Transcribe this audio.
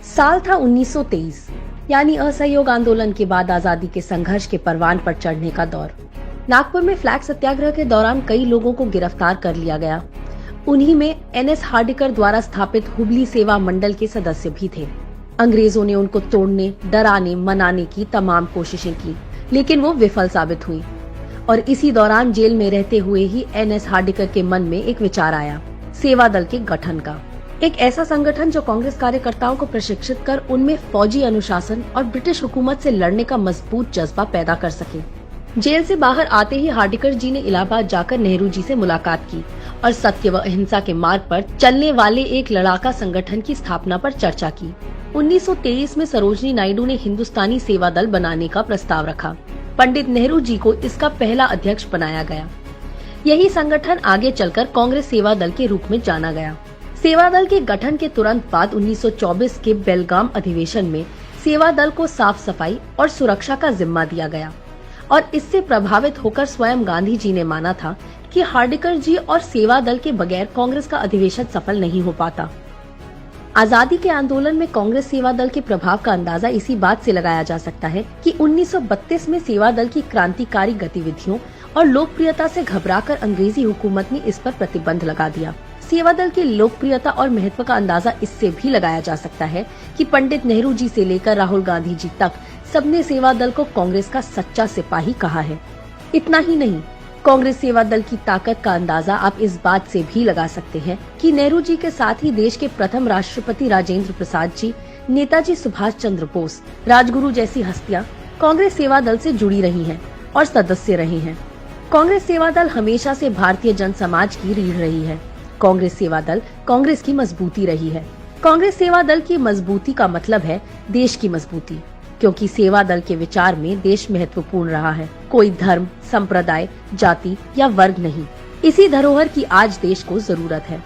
साल था 1923, यानी असहयोग आंदोलन के बाद आजादी के संघर्ष के परवान पर चढ़ने का दौर। नागपुर में फ्लैग सत्याग्रह के दौरान कई लोगों को गिरफ्तार कर लिया गया। उन्हीं में एनएस हार्डिकर द्वारा स्थापित हुबली सेवा मंडल के सदस्य भी थे। अंग्रेजों ने उनको तोड़ने, डराने, मनाने की तमाम कोशिशें की, लेकिन वो विफल साबित हुई। और इसी दौरान जेल में रहते हुए ही एनएस हार्डिकर के मन में एक विचार आया, सेवा दल के गठन का। एक ऐसा संगठन जो कांग्रेस कार्यकर्ताओं को प्रशिक्षित कर उनमें फौजी अनुशासन और ब्रिटिश हुकूमत से लड़ने का मजबूत जज्बा पैदा कर सके। जेल से बाहर आते ही हार्डिकर जी ने इलाहाबाद जाकर नेहरू जी से मुलाकात की और सत्य व अहिंसा के मार्ग पर चलने वाले एक लड़ाका संगठन की स्थापना पर चर्चा की। 1923 में सरोजनी नायडू ने हिंदुस्तानी सेवा दल बनाने का प्रस्ताव रखा। पंडित नेहरू जी को इसका पहला अध्यक्ष बनाया गया। यही संगठन आगे चलकर कांग्रेस सेवा दल के रूप में जाना गया। सेवा दल के गठन के तुरंत बाद 1924 के बेलगाम अधिवेशन में सेवा दल को साफ सफाई और सुरक्षा का जिम्मा दिया गया और इससे प्रभावित होकर स्वयं गांधी जी ने माना था कि हार्डिकर जी और सेवा दल के बगैर कांग्रेस का अधिवेशन सफल नहीं हो पाता। आजादी के आंदोलन में कांग्रेस सेवा दल के प्रभाव का अंदाजा इसी बात से लगाया जा सकता है कि 1932 में सेवा दल की क्रांतिकारी गतिविधियों और लोकप्रियता से घबराकर अंग्रेजी हुकूमत ने इस पर प्रतिबंध लगा दिया। सेवा दल की लोकप्रियता और महत्व का अंदाजा इससे भी लगाया जा सकता है कि पंडित नेहरू जी से लेकर राहुल गांधी जी तक सबने सेवा दल को कांग्रेस का सच्चा सिपाही कहा है। इतना ही नहीं, कांग्रेस सेवा दल की ताकत का अंदाजा आप इस बात से भी लगा सकते हैं कि नेहरू जी के साथ ही देश के प्रथम राष्ट्रपति राजेंद्र प्रसाद जी, नेताजी सुभाष चंद्र बोस, राजगुरु जैसी हस्तियां कांग्रेस सेवा दल से जुड़ी रही हैं और सदस्य रही हैं। कांग्रेस सेवा दल हमेशा से भारतीय जन समाज की रीढ़ रही है। कांग्रेस सेवा दल कांग्रेस की मजबूती रही है। कांग्रेस सेवा दल की मजबूती का मतलब है देश की मजबूती, क्योंकि सेवा दल के विचार में देश महत्वपूर्ण रहा है। कोई धर्म, संप्रदाय, जाति या वर्ग नहीं। इसी धरोहर की आज देश को जरूरत है।